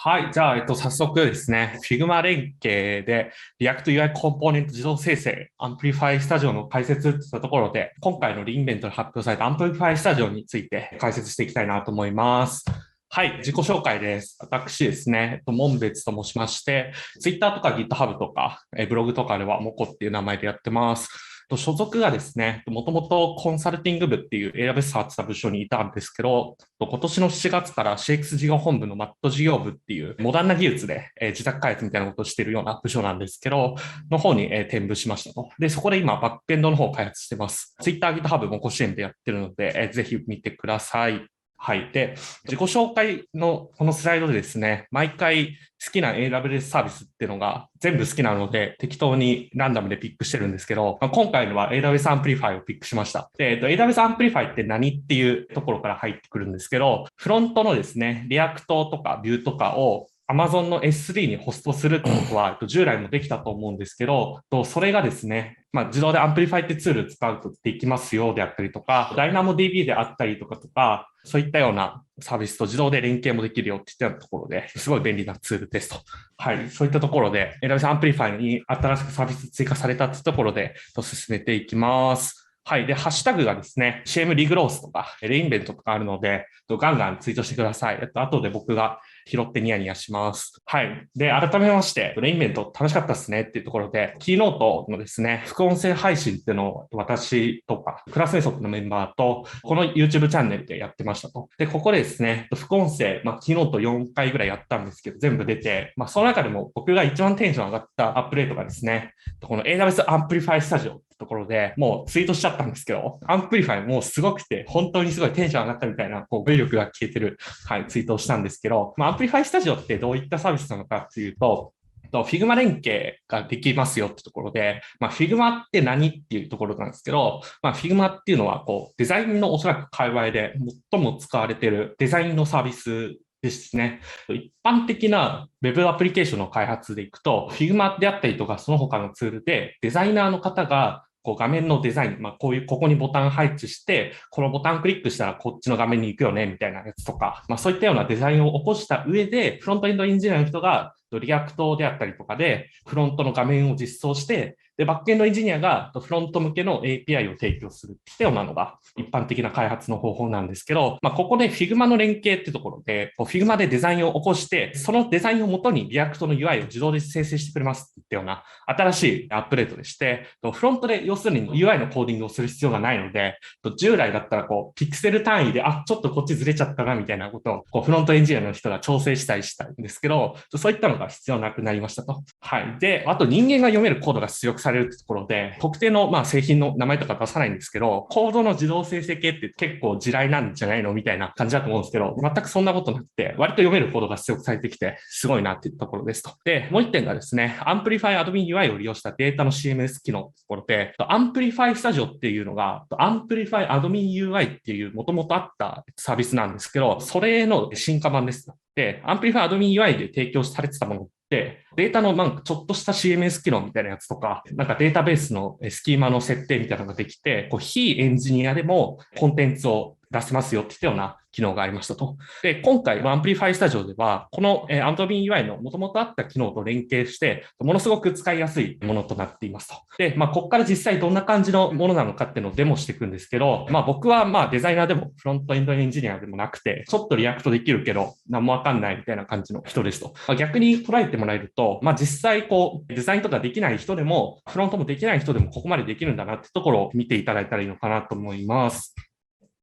はい。じゃあ、早速ですね、Figma 連携で React UI コンポーネント自動生成 Amplify Studio の解説といったところで、今回のリインベントで発表された Amplify Studio について解説していきたいなと思います。はい。自己紹介です。私ですね、門別と申しまして、Twitter とか GitHub とか、ブログとかではモコっていう名前でやってます。所属がですね、もともとコンサルティング部っていう AWS 発った部署にいたんですけど、今年の7月から CX 事業本部のマット事業部っていうモダンな技術で自宅開発みたいなことをしているような部署なんですけど、の方に転部しましたと。で、そこで今バックエンドの方を開発してます。Twitter、GitHub もご支援でやってるので、ぜひ見てください。はい。で、自己紹介のこのスライドでですね、毎回好きな AWS サービスっていうのが全部好きなので、適当にランダムでピックしてるんですけど、今回のは AWS Amplify をピックしました。で、AWS Amplify って何っていうところから入ってくるんですけど、フロントのですね、リアクトとかビューとかを Amazon の S3 にホストするってことは、従来もできたと思うんですけど、それがですね、自動で Amplify ってツール使うとできますよであったりとか、DynamoDB であったりとか、そういったようなサービスと自動で連携もできるよっていったようなところで、すごい便利なツールですと。はい。そういったところで、AWS Amplify に新しくサービス追加されたっていうところで、進めていきます。はい。で、ハッシュタグがですね、CM リグロースとか、レインベントとかあるので、ガンガンツイートしてください。後で僕が拾ってニヤニヤします。はい。で、改めまして、レインベント楽しかったですねっていうところで、キーノートのですね、副音声配信っていうのを私とか、クラスメソッドのメンバーと、この YouTube チャンネルでやってましたと。で、ここでですね、副音声、キーノート4回ぐらいやったんですけど、全部出て、その中でも僕が一番テンション上がったアップデートがですね、この AWS Amplify Studioってところで、もうツイートしちゃったんですけど、アンプリファイもうすごくて、本当にすごいテンション上がったみたいな、語彙力が消えてる、はい、ツイートをしたんですけど、アンプリファイスタジオってどういったサービスなのかっていうと、Figma 連携ができますよってところで、Figma って何っていうところなんですけど、Figma っていうのはデザインのおそらく界隈で最も使われているデザインのサービスですね。一般的な Web アプリケーションの開発でいくと、Figma であったりとか、その他のツールで、デザイナーの方が画面のデザイン、ここにボタン配置して、このボタンクリックしたらこっちの画面に行くよね、みたいなやつとか、そういったようなデザインを起こした上で、フロントエンドエンジニアの人が、リアクトであったりとかで、フロントの画面を実装して、で、バックエンドエンジニアがフロント向けの API を提供するっていうようなのが一般的な開発の方法なんですけど、ここで Figma の連携ってところで、Figma でデザインを起こして、そのデザインをもとに React の UI を自動で生成してくれますっていったような新しいアップデートでして、フロントで要するに UI のコーディングをする必要がないので、従来だったらピクセル単位で、ちょっとこっちずれちゃったなみたいなことをフロントエンジニアの人が調整したりしたんですけど、そういったのが必要なくなりましたと。はい。で、あと人間が読めるコードが出力されるってところで、特定の製品の名前とか出さないんですけど、コードの自動生成系って結構地雷なんじゃないのみたいな感じだと思うんですけど、全くそんなことなくて、割と読めるコードが出力されてきて、すごいなっていうところですと。で、もう一点がですね、Amplify Admin UI を利用したデータの CMS 機能ってところで、Amplify Studio っていうのが、Amplify Admin UI っていう元々あったサービスなんですけど、それの進化版です。で、Amplify Admin UI で提供されてたもので、データのちょっとした CMS 機能みたいなやつとか、データベースのスキーマの設定みたいなのができて、非エンジニアでもコンテンツを出せますよっていったような機能がありましたと。で、今回、Amplify Studio では、この Admin UI の元々あった機能と連携して、ものすごく使いやすいものとなっていますと。で、ここから実際どんな感じのものなのかっていうのをデモしていくんですけど、僕はデザイナーでもフロントエンドエンジニアでもなくて、ちょっとリアクトできるけど、何もわかんないみたいな感じの人ですと。逆に捉えてもらえると、実際デザインとかできない人でも、フロントもできない人でもここまでできるんだなってところを見ていただいたらいいのかなと思います。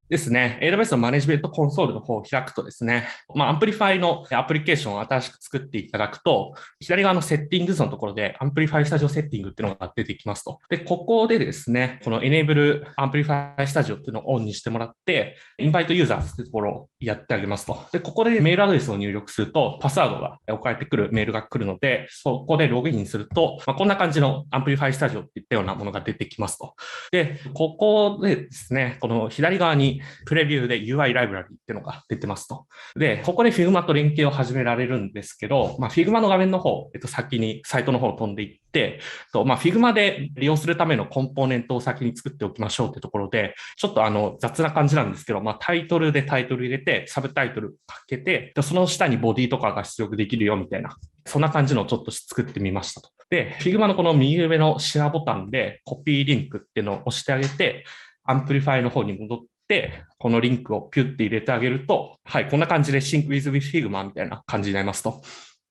ですね、AWS のマネジメントコンソールの方を開くとですね、アンプリファイのアプリケーションを新しく作っていただくと、左側のセッティング図のところで、アンプリファイスタジオセッティングっていうのが出てきますと。で、ここでですね、この Enable アンプリファイスタジオっていうのをオンにしてもらって、インバイトユーザーってところをやってあげますと。で、ここでメールアドレスを入力すると、パスワードが送られてくるメールが来るので、そこでログインすると、こんな感じのアンプリファイスタジオっていったようなものが出てきますと。で、ここでですね、この左側ににプレビューで UI ライブラリっていうのが出てますと。で、ここで Figma と連携を始められるんですけど、Figma の画面の方、先にサイトの方を飛んでいって、Figma で利用するためのコンポーネントを先に作っておきましょうってところで、ちょっと雑な感じなんですけど、タイトルでタイトル入れて、サブタイトルかけて、その下にボディとかが出力できるよみたいな、そんな感じのをちょっと作ってみましたと。で、Figma のこの右上のシェアボタンでコピーリンクっていうのを押してあげて、アンプリファイの方に戻って、このリンクをピュッて入れてあげると、はい、こんな感じで Sync with Figma みたいな感じになりますと。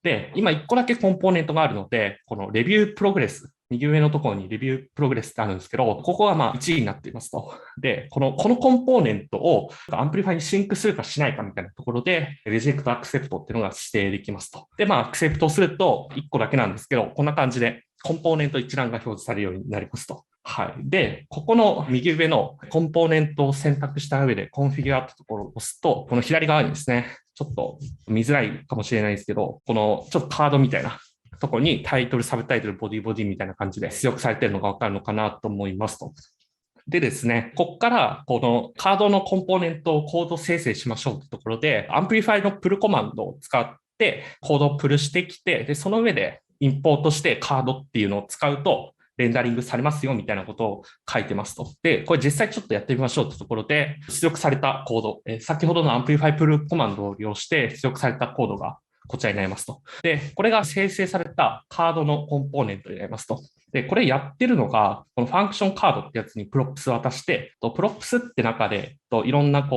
で、今1個だけコンポーネントがあるので、このレビュープログレス、右上のところにレビュープログレスってあるんですけど、ここが1位になっていますと。で、このコンポーネントをアンプリファイにシンクするかしないかみたいなところで、レジェクトアクセプトっていうのが指定できますと。で、アクセプトすると1個だけなんですけど、こんな感じでコンポーネント一覧が表示されるようになりますと。はい。で、ここの右上のコンポーネントを選択した上でコンフィギュアってところを押すと、この左側にですね、ちょっと見づらいかもしれないですけど、このちょっとカードみたいなところにタイトル、サブタイトル、ボディみたいな感じで出力されているのがわかるのかなと思いますと。でですね、ここからこのカードのコンポーネントをコード生成しましょうというところで、アンプリファイのプルコマンドを使ってコードをプルしてきて、で、その上でインポートしてカードっていうのを使うと、レンダリングされますよみたいなことを書いてますと。で、これ実際ちょっとやってみましょうというところで、出力されたコード、先ほどのアンプリファイプルコマンドを利用して出力されたコードがこちらになりますと。で、これが生成されたカードのコンポーネントになりますと。で、これやってるのが、このファンクションカードってやつにプロップスを渡して、プロップスって中で、いろんな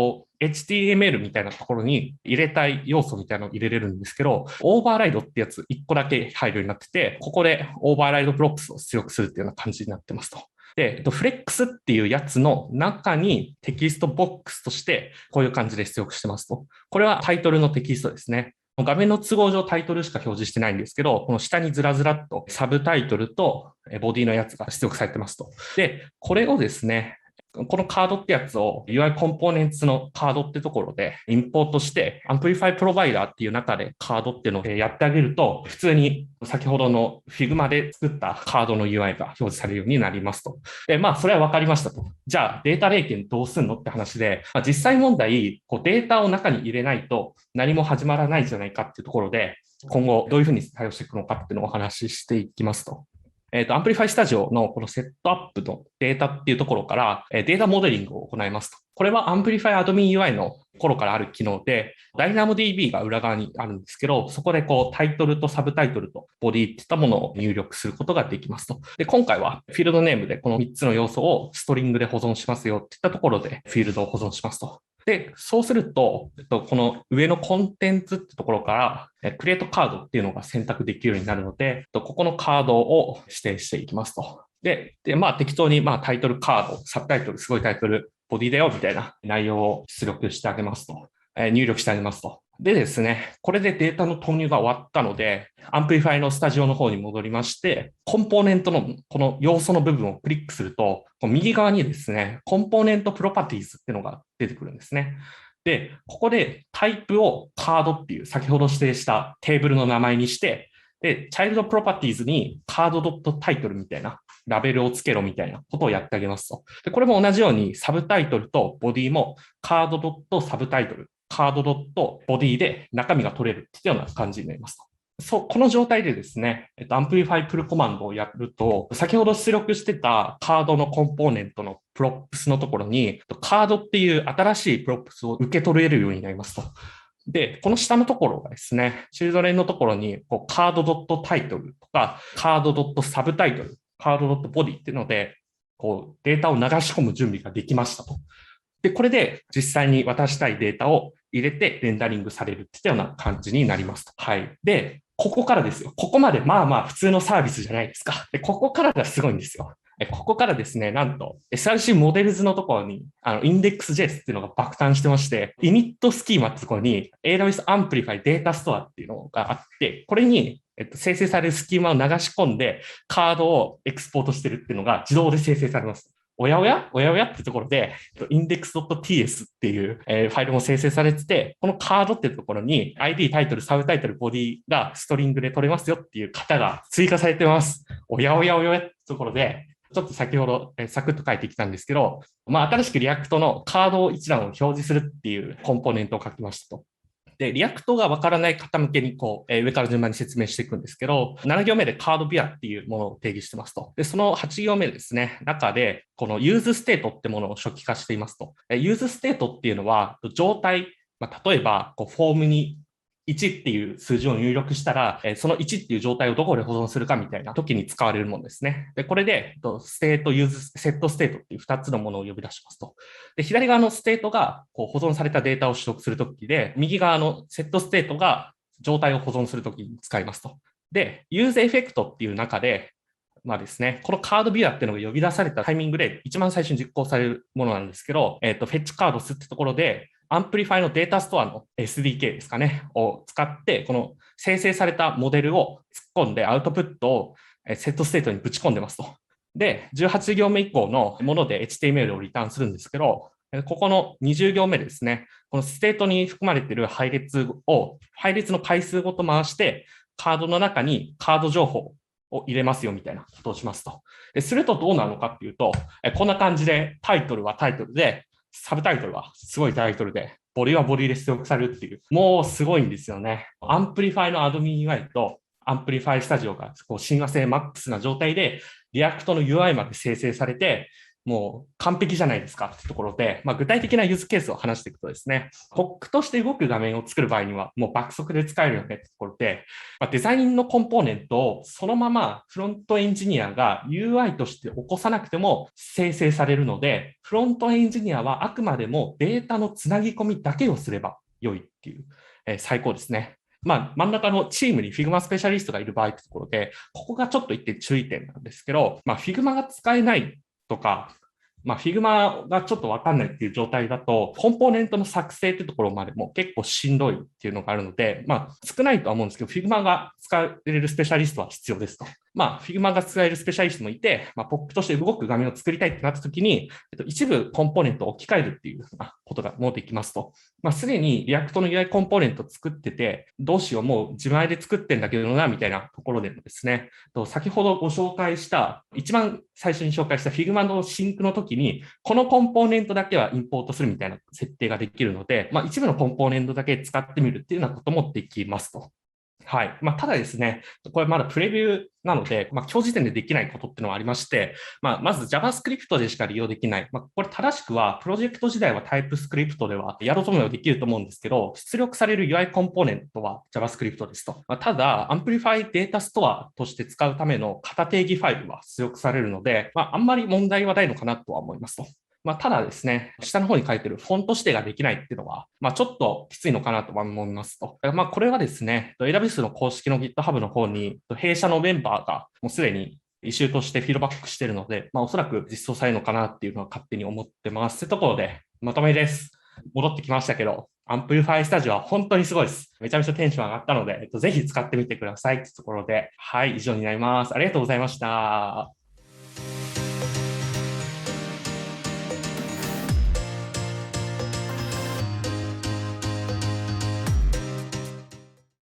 HTML みたいなところに入れたい要素みたいなのを入れれるんですけど、オーバーライドってやつ1個だけ入るようになってて、ここでオーバーライドプロップスを出力するっていうような感じになってますと。で、フレックスっていうやつの中にテキストボックスとしてこういう感じで出力してますと。これはタイトルのテキストですね。画面の都合上タイトルしか表示してないんですけど、この下にずらずらっとサブタイトルとボディのやつが出力されてますと。で、これをですね、このカードってやつを UI コンポーネンツのカードってところでインポートして Amplify Provider っていう中でカードっていうのをやってあげると普通に先ほどの Figma で作ったカードの UI が表示されるようになりますと。で、それは分かりましたと。じゃあデータ冷検どうすんのって話で、実際問題データを中に入れないと何も始まらないんじゃないかっていうところで今後どういうふうに対応していくのかっていうのをお話ししていきますと。Amplify Studio のこのセットアップのデータっていうところから、データモデリングを行いますと。これは Amplify Admin UI の頃からある機能で、DynamoDB が裏側にあるんですけど、そこでタイトルとサブタイトルとボディっていったものを入力することができますと。で、今回はフィールドネームでこの3つの要素をストリングで保存しますよっていったところでフィールドを保存しますと。で、そうすると、この上のコンテンツってところから、クリエイトカードっていうのが選択できるようになるので、ここのカードを指定していきますと。で、適当にタイトルカード、サブタイトル、すごいタイトル、ボディだよみたいな内容を出力してあげますと。入力してあげますと。でですね、これでデータの投入が終わったので、アンプリファイのスタジオの方に戻りまして、コンポーネントのこの要素の部分をクリックすると、右側にですね、コンポーネントプロパティーズっていうのが出てくるんですね。で、ここでタイプをカードっていう先ほど指定したテーブルの名前にして、で、チャイルドプロパティーズにカードドットタイトルみたいなラベルをつけろみたいなことをやってあげますと。で、これも同じようにサブタイトルとボディもカードドットサブタイトル、カードドットボディで中身が取れるっていうような感じになりますと。この状態でですね、アンプリファイプルコマンドをやると、先ほど出力してたカードのコンポーネントのプロップスのところに、カードっていう新しいプロップスを受け取れるようになりますと。で、この下のところがですね、チルドレンのところにカードドットタイトルとか、カードドットサブタイトル、カードドットボディっていうので、データを流し込む準備ができましたと。で、これで実際に渡したいデータを入れてレンダリングされるっていうような感じになりますと。はい。で、ここからですよ。ここまで普通のサービスじゃないですか。で、ここからがすごいんですよ。ここからですね、なんと SRC モデルズのところにインデックス JS っていうのが爆誕してまして、イニットスキーマってところに AWS Amplify データストアっていうのがあって、これに生成されるスキーマを流し込んでカードをエクスポートしてるっていうのが自動で生成されます。おやってところで、index.ts っていうファイルも生成されてて、このカードっていうところに ID、タイトル、サブタイトル、ボディがストリングで取れますよっていう型が追加されてます。おやってところで、ちょっと先ほどサクッと書いてきたんですけど、新しくリアクトのカード一覧を表示するっていうコンポーネントを書きましたと。で、リアクトがわからない方向けに上から順番に説明していくんですけど、7行目でカードビュアっていうものを定義してますと。で、その8行目ですね、中で、このユーズステートってものを初期化していますと。ユーズステートっていうのは、状態、例えば、フォームに1っていう数字を入力したら、その1っていう状態をどこで保存するかみたいな時に使われるものですね。で、これで、ステート、ユーズ、セットステートっていう2つのものを呼び出しますと。で、左側のステートが保存されたデータを取得するときで、右側のセットステートが状態を保存するときに使いますと。で、ユーズエフェクトっていう中で、ですね、このカードビュアっていうのが呼び出されたタイミングで一番最初に実行されるものなんですけど、フェッチカードスってところで、アンプリファイのデータストアの SDK ですかね、を使って、この生成されたモデルを突っ込んでアウトプットをセットステートにぶち込んでますと。で、18行目以降のもので HTML をリターンするんですけど、ここの20行目ですね、このステートに含まれている配列の回数ごと回して、カードの中にカード情報を入れますよみたいなことをしますと。するとどうなるのかっていうと、こんな感じでタイトルはタイトルで、サブタイトルはすごいタイトルで、ボリューはボリューで出力されるっていう、もうすごいんですよね。アンプリファイのアドミン UI とアンプリファイスタジオが親和性マックスな状態で、リアクトの UI まで生成されて、もう完璧じゃないですかってところで、具体的なユーズケースを話していくとですね、ホックとして動く画面を作る場合には、もう爆速で使えるよねってところで、デザインのコンポーネントをそのままフロントエンジニアが UI として起こさなくても生成されるので、フロントエンジニアはあくまでもデータのつなぎ込みだけをすれば良いっていう、最高ですね。真ん中のチームに Figma スペシャリストがいる場合ってところで、ここがちょっと一点注意点なんですけど、Figma が使えないとか、Figma がちょっとわかんないっていう状態だと、コンポーネントの作成ってところまでも結構しんどいっていうのがあるので、少ないとは思うんですけど、Figma が使えるスペシャリストは必要ですと。Figma が使えるスペシャリストもいて、ポップとして動く画面を作りたいってなった時に、一部コンポーネントを置き換えるっていうことがもうできますと。すでに React の UI コンポーネントを作ってて、どうしよう、もう自前で作ってんだけどな、みたいなところでもですね、先ほどご紹介した、一番最初に紹介した Figma のシンクの時に、このコンポーネントだけはインポートするみたいな設定ができるので、一部のコンポーネントだけ使ってみるっていうようなこともできますと。はい。ただですね、これまだプレビューなので、今日時点でできないことっていうのはありまして、まず JavaScript でしか利用できない。これ正しくは、プロジェクト時代は TypeScript ではやろうと思えばできると思うんですけど、出力される UI コンポーネントは JavaScript ですと。ただ、Amplify Data Store として使うための型定義ファイルは出力されるので、あんまり問題はないのかなとは思いますと。ただですね、下の方に書いてるフォント指定ができないっていうのは、ちょっときついのかなと思いますと。これはですね、AWS の公式の GitHub の方に、弊社のメンバーがもうすでにイシューとしてフィードバックしているので、おそらく実装されるのかなっていうのは勝手に思ってます。ってところで、まとめです。戻ってきましたけど、Amplify Studio は本当にすごいです。めちゃめちゃテンション上がったので、ぜひ使ってみてくださいってところで、はい、以上になります。ありがとうございました。